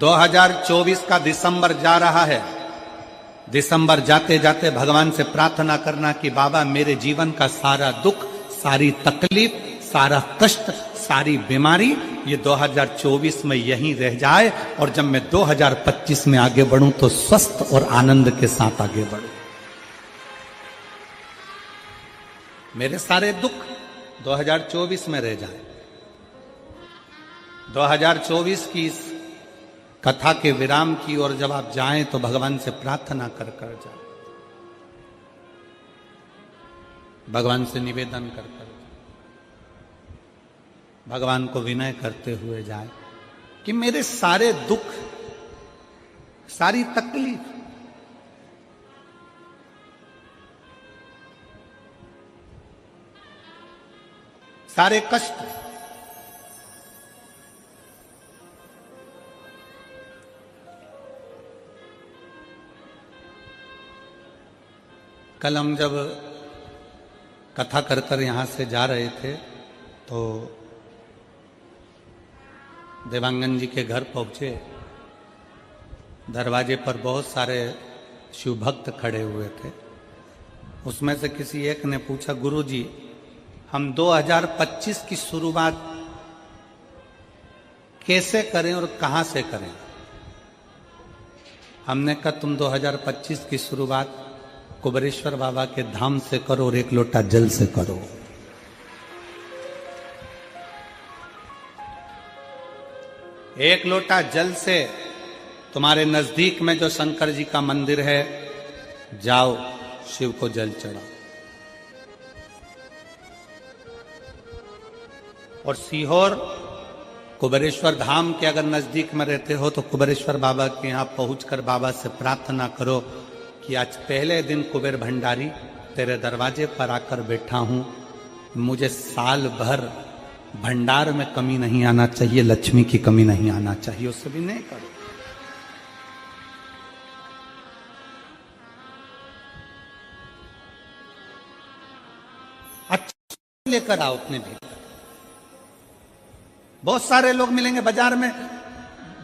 2024 का दिसंबर जा रहा है। दिसंबर जाते जाते भगवान से प्रार्थना करना कि बाबा मेरे जीवन का सारा दुख, सारी तकलीफ, सारा कष्ट, सारी बीमारी ये 2024 में यहीं रह जाए और जब मैं 2025 में आगे बढ़ूं तो स्वस्थ और आनंद के साथ आगे बढ़ूं। मेरे सारे दुख 2024 में रह जाए। 2024 की इस कथा के विराम की ओर जब आप जाएं तो भगवान से प्रार्थना कर कर जाए, भगवान से निवेदन कर कर, भगवान को विनय करते हुए जाए कि मेरे सारे दुख, सारी तकलीफ, सारे कष्ट कल हम जब कथा कर कर यहाँ से जा रहे थे तो देवांगन जी के घर पहुँचे। दरवाजे पर बहुत सारे शिव भक्त खड़े हुए थे। उसमें से किसी एक ने पूछा, गुरुजी हम 2025 की शुरुआत कैसे करें और कहाँ से करें? हमने कहा तुम 2025 की शुरुआत कुबेरेश्वर बाबा के धाम से करो और एक लोटा जल से करो। एक लोटा जल से तुम्हारे नजदीक में जो शंकर जी का मंदिर है, जाओ शिव को जल चढ़ाओ। और सीहोर कुबेरेश्वर धाम के अगर नजदीक में रहते हो तो कुबेरेश्वर बाबा के यहां पहुंचकर बाबा से प्रार्थना करो कि आज पहले दिन कुबेर भंडारी तेरे दरवाजे पर आकर बैठा हूं, मुझे साल भर भंडार में कमी नहीं आना चाहिए, लक्ष्मी की कमी नहीं आना चाहिए। उससे भी नहीं करो। अच्छा लेकर आओ अपने भीतर। बहुत सारे लोग मिलेंगे बाजार में,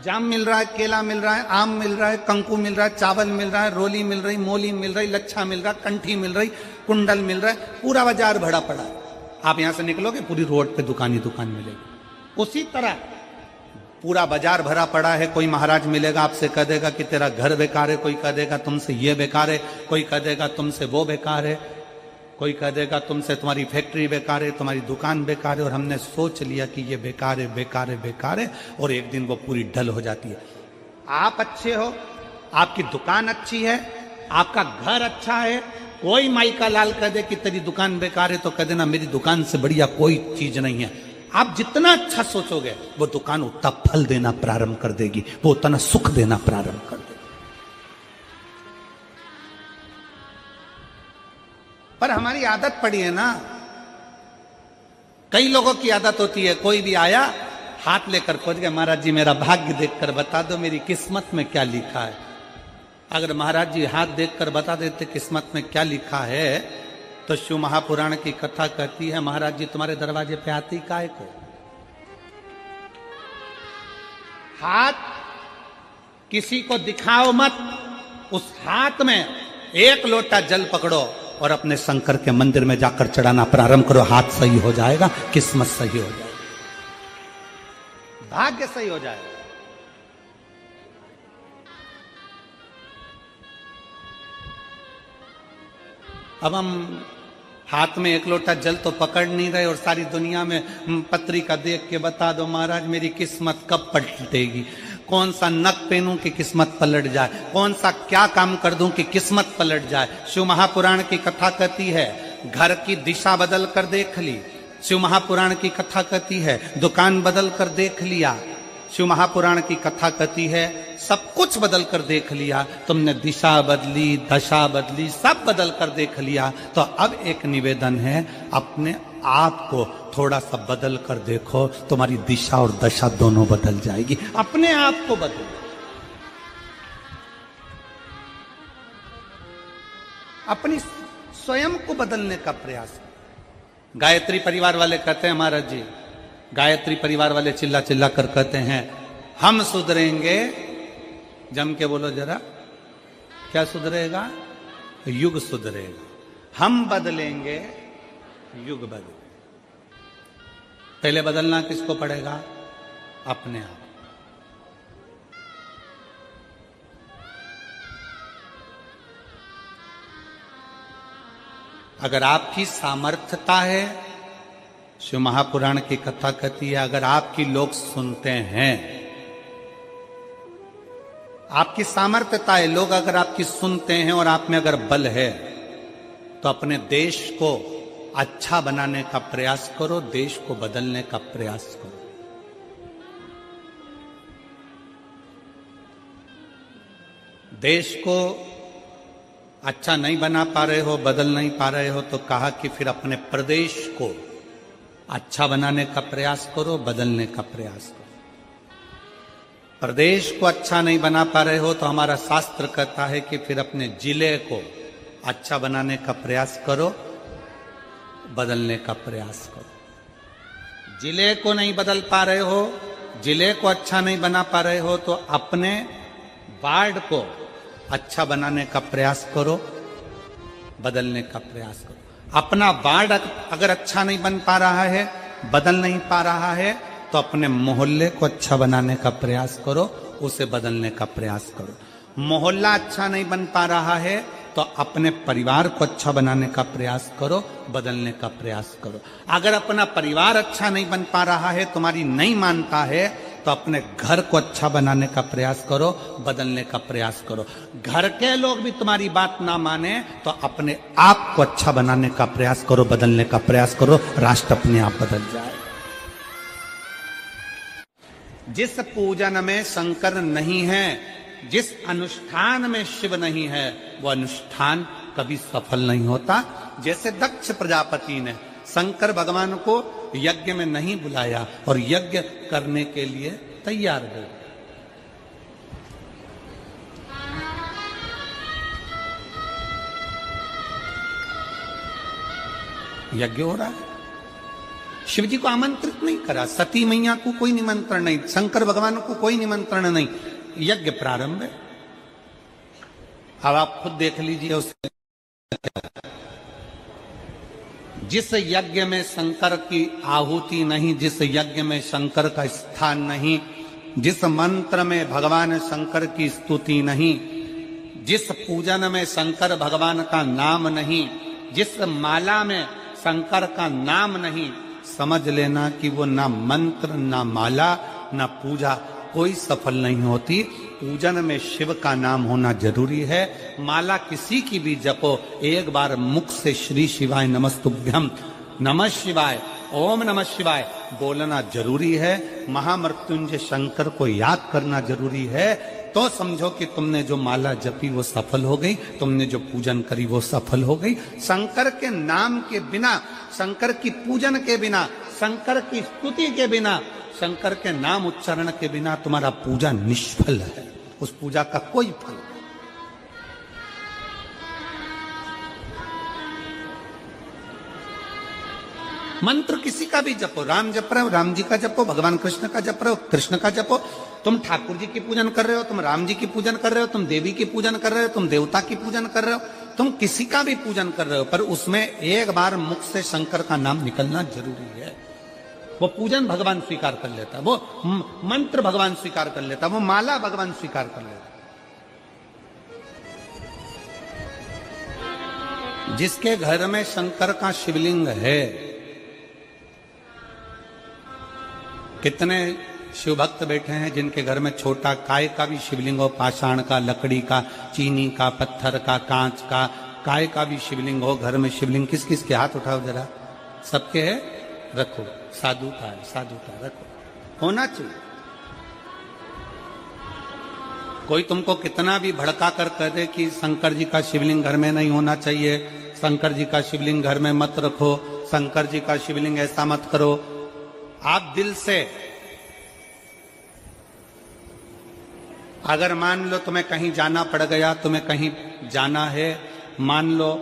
जाम मिल रहा है, केला मिल रहा है, आम मिल रहा है, कंकु मिल रहा है, चावल मिल रहा है, रोली मिल रही, मोली मिल रही, लच्छा मिल रहा, कंठी मिल रही, कुंडल मिल रहा है, पूरा बाजार भरा पड़ा है। आप यहां से निकलोगे पूरी रोड पे दुकान ही दुकान मिलेगी। उसी तरह पूरा बाजार भरा पड़ा है। कोई महाराज मिलेगा आपसे कह देगा कि तेरा घर बेकार है, कोई कह देगा तुमसे ये बेकार है, कोई कह देगा तुमसे वो बेकार है, कोई कह देगा तुमसे तुम्हारी फैक्ट्री बेकार है, तुम्हारी दुकान बेकार है। और हमने सोच लिया कि ये बेकार है, बेकार है, बेकार है, और एक दिन वो पूरी ढल हो जाती है। आप अच्छे हो, आपकी दुकान अच्छी है, आपका घर अच्छा है, कोई माई का लाल कह दे कि तेरी दुकान बेकार है तो कह देना मेरी दुकान से बढ़िया कोई चीज नहीं है। आप जितना अच्छा सोचोगे वो दुकान उतना फल देना प्रारंभ कर देगी, वो उतना सुख देना प्रारंभ कर देगी। पर हमारी आदत पड़ी है ना, कई लोगों की आदत होती है, कोई भी आया हाथ लेकर पहुंच गया, महाराज जी मेरा भाग्य देखकर बता दो मेरी किस्मत में क्या लिखा है। अगर महाराज जी हाथ देखकर बता देते किस्मत में क्या लिखा है तो शिव महापुराण की कथा कहती है महाराज जी तुम्हारे दरवाजे पे आती काय को। हाथ किसी को दिखाओ मत, उस हाथ में एक लोटा जल पकड़ो और अपने शंकर के मंदिर में जाकर चढ़ाना प्रारंभ करो। हाथ सही हो जाएगा, किस्मत सही हो जाएगी, भाग्य सही हो जाएगा। अब हम हाथ में एक लोटा जल तो पकड़ नहीं रहे और सारी दुनिया में पत्रिका देख के बता दो महाराज मेरी किस्मत कब पलटेगी, कौन सा नक पहनूं कि किस्मत पलट जाए, कौन सा क्या काम कर दूं कि किस्मत पलट जाए। शिव महापुराण की कथा कहती है घर की दिशा बदल कर देख ली। शिव महापुराण की कथा कहती है दुकान बदल कर देख लिया। शिव महापुराण की कथा कहती है सब कुछ बदल कर देख लिया, तुमने दिशा बदली, दशा बदली, सब बदल कर देख लिया। तो अब एक निवेदन है अपने आप को थोड़ा सा बदल कर देखो, तुम्हारी दिशा और दशा दोनों बदल जाएगी। अपने आप को बदलो, अपनी स्वयं को बदलने का प्रयास। गायत्री परिवार वाले कहते हैं महाराज जी, गायत्री परिवार वाले चिल्ला चिल्ला कर कहते हैं हम सुधरेंगे जम के बोलो जरा, क्या सुधरेगा? युग सुधरेगा। हम बदलेंगे, युग बदलेगा। पहले बदलना किसको पड़ेगा? अपने आप। अगर आपकी सामर्थ्यता है, शिव महापुराण की कथा कहती है, अगर आपकी लोग सुनते हैं, आपकी सामर्थ्यता है, लोग अगर आपकी सुनते हैं और आप में अगर बल है, तो अपने देश को अच्छा बनाने का प्रयास करो, देश को बदलने का प्रयास करो। देश को अच्छा नहीं बना पा रहे हो, बदल नहीं पा रहे हो, तो कहा कि फिर अपने प्रदेश को अच्छा बनाने का प्रयास करो, बदलने का प्रयास करो। प्रदेश को अच्छा नहीं बना पा रहे हो तो हमारा शास्त्र कहता है कि फिर अपने जिले को अच्छा बनाने का प्रयास करो, बदलने का प्रयास करो। जिले को नहीं बदल पा रहे हो, जिले को अच्छा नहीं बना पा रहे हो, तो अपने वार्ड को अच्छा बनाने का प्रयास करो, बदलने का प्रयास करो। अपना वार्ड अगर अच्छा नहीं बन पा रहा है, बदल नहीं पा रहा है, तो अपने मोहल्ले को अच्छा बनाने का प्रयास करो, उसे बदलने का प्रयास करो। मोहल्ला अच्छा नहीं बन पा रहा है तो अपने परिवार को अच्छा बनाने का प्रयास करो, बदलने का प्रयास करो। अगर अपना परिवार अच्छा नहीं बन पा रहा है, तुम्हारी नहीं मानता है, तो अपने घर को अच्छा बनाने का प्रयास करो, बदलने का प्रयास करो। घर के लोग भी तुम्हारी बात ना माने तो अपने आप को अच्छा बनाने का प्रयास करो, बदलने का प्रयास करो, राष्ट्र अपने आप बदल जाए। जिस पूजन में शंकर नहीं है, जिस अनुष्ठान में शिव नहीं है, वो अनुष्ठान कभी सफल नहीं होता। जैसे दक्ष प्रजापति ने शंकर भगवान को यज्ञ में नहीं बुलाया और यज्ञ करने के लिए तैयार हो। यज्ञ हो रहा है, शिव जी को आमंत्रित नहीं करा, सती मैया को कोई निमंत्रण नहीं, शंकर भगवान को कोई निमंत्रण नहीं, यज्ञ प्रारंभ है। अब आप खुद देख लीजिए उससे जिस यज्ञ में शंकर की आहुति नहीं, जिस यज्ञ में शंकर का स्थान नहीं, जिस मंत्र में भगवान शंकर की स्तुति नहीं, जिस पूजन में शंकर भगवान का नाम नहीं, जिस माला में शंकर का नाम नहीं, समझ लेना कि वो ना मंत्र, ना माला, ना पूजा कोई सफल नहीं होती। पूजन में शिव का नाम होना जरूरी है। माला किसी की भी जपो, एक बार मुख से श्री शिवाय नमस्तुभ्यम, नमः शिवाय, ओम नमः शिवाय बोलना जरूरी है। महामृत्युंजय शंकर को याद करना जरूरी है। तो समझो कि तुमने जो माला जपी वो सफल हो गई, तुमने जो पूजन करी वो सफल हो गई। शंकर के नाम के बिना, शंकर की पूजन के बिना, शंकर की स्तुति के बिना, शंकर के नाम उच्चारण के बिना तुम्हारा पूजा निष्फल है, उस पूजा का कोई फल नहीं। मंत्र किसी का भी जपो, राम जप रहे हो राम जी का जपो, भगवान कृष्ण का जप रहे हो कृष्ण का जपो। तुम ठाकुर जी की पूजन कर रहे हो, तुम राम जी की पूजन कर रहे हो, तुम देवी की पूजन कर रहे हो, तुम देवता की पूजन कर रहे हो, तुम किसी का भी पूजन कर रहे हो, पर उसमें एक बार मुख से शंकर का नाम निकलना जरूरी है। वो पूजन भगवान स्वीकार कर लेता, वो मंत्र भगवान स्वीकार कर लेता, वो माला भगवान स्वीकार कर लेता। जिसके घर में शंकर का शिवलिंग है, कितने शिव भक्त बैठे हैं जिनके घर में छोटा काय का भी शिवलिंग हो, पाषाण का, लकड़ी का, चीनी का, पत्थर का, कांच का, काय का भी शिवलिंग हो। घर में शिवलिंग किस किस के हाथ उठाओ जरा, सबके है, रखो। साधु का है, साधु का रखो, होना चाहिए। कोई तुमको कितना भी भड़का कर कह दे कि शंकर जी का शिवलिंग घर में नहीं होना चाहिए, शंकर जी का शिवलिंग घर में मत रखो, शंकर जी का शिवलिंग ऐसा मत करो, आप दिल से अगर मान लो तुम्हें कहीं जाना पड़ गया, तुम्हें कहीं जाना है, मान लो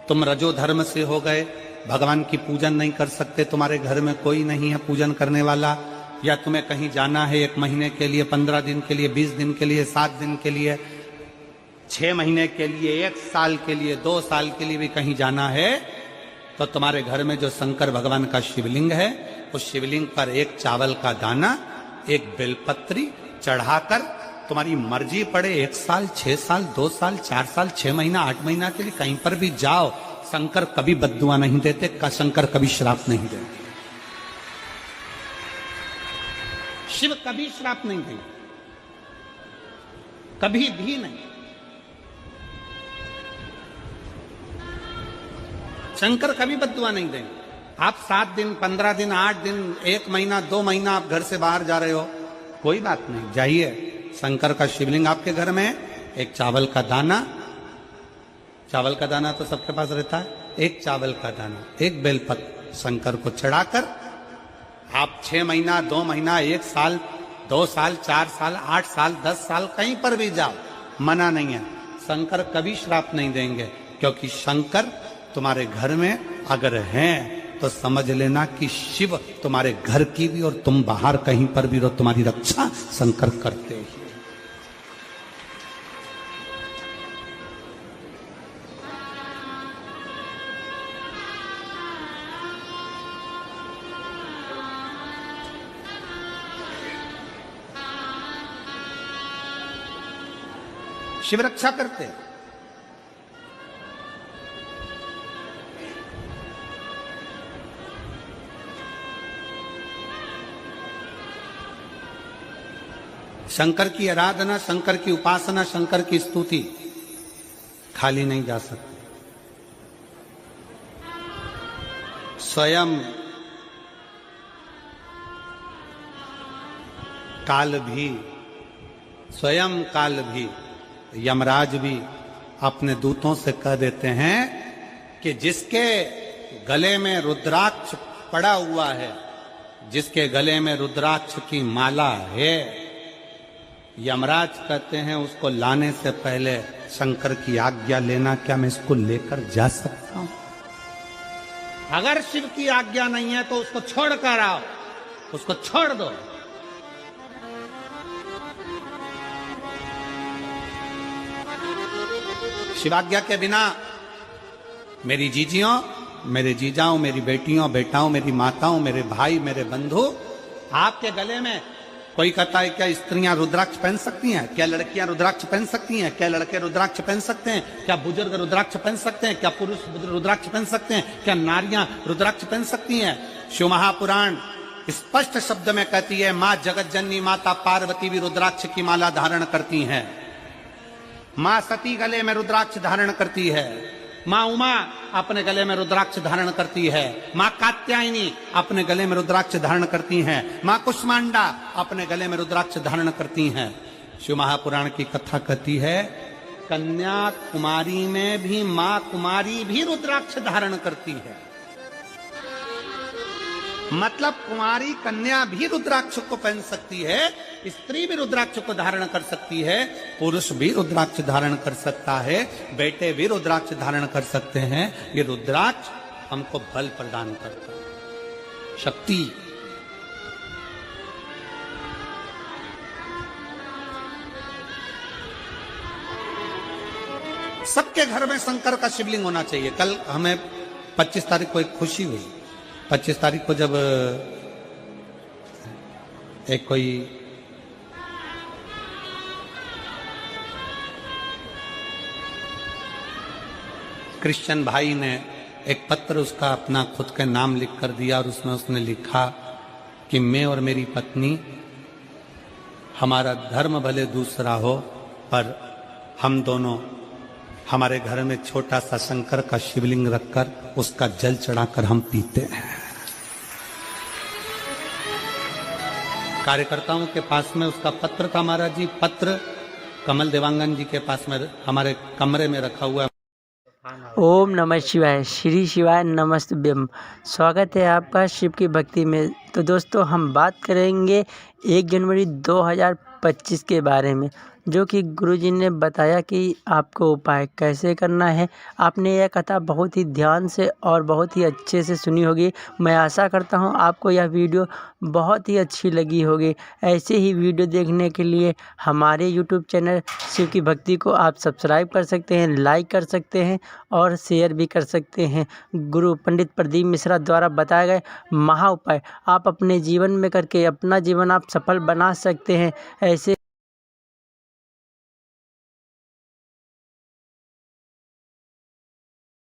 तुम रजो धर्म से हो गए, भगवान की पूजन नहीं कर सकते, तुम्हारे घर में कोई नहीं है पूजन करने वाला, या तुम्हें कहीं जाना है 1 महीने के लिए, 15 दिन के लिए, 20 दिन के लिए, 7 दिन के लिए, 6 महीने के लिए, 1 साल के लिए, 2 साल के लिए भी कहीं जाना है, तो तुम्हारे घर में जो शंकर भगवान का शिवलिंग है, उस शिवलिंग पर एक चावल का दाना, एक बेलपत्री चढ़ाकर तुम्हारी मर्जी पड़े 1 साल, 6 साल, 2 साल, 4 साल, 6 महीना, 8 महीना के लिए कहीं पर भी जाओ, शंकर कभी बद्दुआ नहीं देते, शंकर कभी श्राप नहीं देते। शिव कभी श्राप नहीं देंगे, कभी भी नहीं। शंकर कभी बद्दुआ नहीं देंगे। आप 7 दिन, 15 दिन, 8 दिन, 1 महीना, 2 महीना आप घर से बाहर जा रहे हो, कोई बात नहीं, जाइए। शंकर का शिवलिंग आपके घर में है, एक चावल का दाना, चावल का दाना तो सबके पास रहता है, एक चावल का दाना, एक बेलपत्र शंकर को चढ़ाकर आप 6 महीना, 2 महीना, 1 साल, 2 साल, 4 साल, 8 साल, 10 साल कहीं पर भी जाओ, मना नहीं है। शंकर कभी श्राप नहीं देंगे, क्योंकि शंकर तुम्हारे घर में अगर हैं तो समझ लेना कि शिव तुम्हारे घर की भी और तुम बाहर कहीं पर भी रहो, तुम्हारी रक्षा शंकर करते हैं। शिव रक्षा करते हैं। शंकर की आराधना, शंकर की उपासना, शंकर की स्तुति खाली नहीं जा सकती। स्वयं काल भी, स्वयं काल भी, यमराज भी अपने दूतों से कह देते हैं कि जिसके गले में रुद्राक्ष पड़ा हुआ है, जिसके गले में रुद्राक्ष की माला है, यमराज कहते हैं उसको लाने से पहले शंकर की आज्ञा लेना, क्या मैं इसको लेकर जा सकता हूं? अगर शिव की आज्ञा नहीं है तो उसको छोड़ कर आओ, उसको छोड़ दो। शिवाज्ञा के बिना मेरी जीजियों, मेरे जीजाओं, मेरी बेटियों, बेटाओं, मेरी माताओं, मेरे भाई, मेरे बंधु, आपके गले में कोई कहता है क्या स्त्रियां रुद्राक्ष पहन सकती हैं? क्या लड़कियां रुद्राक्ष पहन सकती हैं? क्या लड़के रुद्राक्ष पहन सकते हैं? क्या बुजुर्ग रुद्राक्ष पहन सकते हैं? क्या पुरुष रुद्राक्ष पहन सकते हैं? क्या नारियां रुद्राक्ष पहन सकती हैं? शिव महापुराण स्पष्ट शब्द में कहती है, मां जगत जननी माता पार्वती भी रुद्राक्ष की माला धारण करती हैं। मां सती गले में रुद्राक्ष धारण करती है। मां उमा अपने गले में रुद्राक्ष धारण करती है। मां कात्यायनी अपने गले में रुद्राक्ष धारण करती हैं। मां कुष्मांडा अपने गले में रुद्राक्ष धारण करती हैं। शिव महापुराण की कथा कहती है, कन्याकुमारी में भी मां कुमारी भी रुद्राक्ष धारण करती है। मतलब कुमारी कन्या भी रुद्राक्ष को पहन सकती है, स्त्री भी रुद्राक्ष को धारण कर सकती है, पुरुष भी रुद्राक्ष धारण कर सकता है, बेटे भी रुद्राक्ष धारण कर सकते हैं। ये रुद्राक्ष हमको बल प्रदान करता है, शक्ति। सबके घर में शंकर का शिवलिंग होना चाहिए। कल हमें 25 तारीख को एक खुशी हुई। 25 तारीख को जब एक कोई क्रिश्चियन भाई ने एक पत्र उसका अपना खुद के नाम लिख कर दिया और उसमें उसने लिखा कि मैं और मेरी पत्नी, हमारा धर्म भले दूसरा हो पर हम दोनों हमारे घर में छोटा सा शंकर का शिवलिंग रखकर उसका जल चढ़ाकर हम पीते हैं। कार्यकर्ताओं के पास में उसका पत्र था महाराज जी। पत्र कमल देवांगन जी के पास में हमारे कमरे में रखा हुआ है। ओम नमः शिवाय, श्री शिवाय नमस्तुभ्यम। स्वागत है आपका शिव की भक्ति में। तो दोस्तों, हम बात करेंगे 1 जनवरी 2025 के बारे में। जो कि गुरुजी ने बताया कि आपको उपाय कैसे करना है। आपने यह कथा बहुत ही ध्यान से और बहुत ही अच्छे से सुनी होगी। मैं आशा करता हूँ आपको यह वीडियो बहुत ही अच्छी लगी होगी। ऐसे ही वीडियो देखने के लिए हमारे यूट्यूब चैनल शिव की भक्ति को आप सब्सक्राइब कर सकते हैं, लाइक कर सकते हैं और शेयर भी कर सकते हैं। गुरु पंडित प्रदीप मिश्रा द्वारा बताए गए महा उपाय आप अपने जीवन में करके अपना जीवन आप सफल बना सकते हैं। ऐसे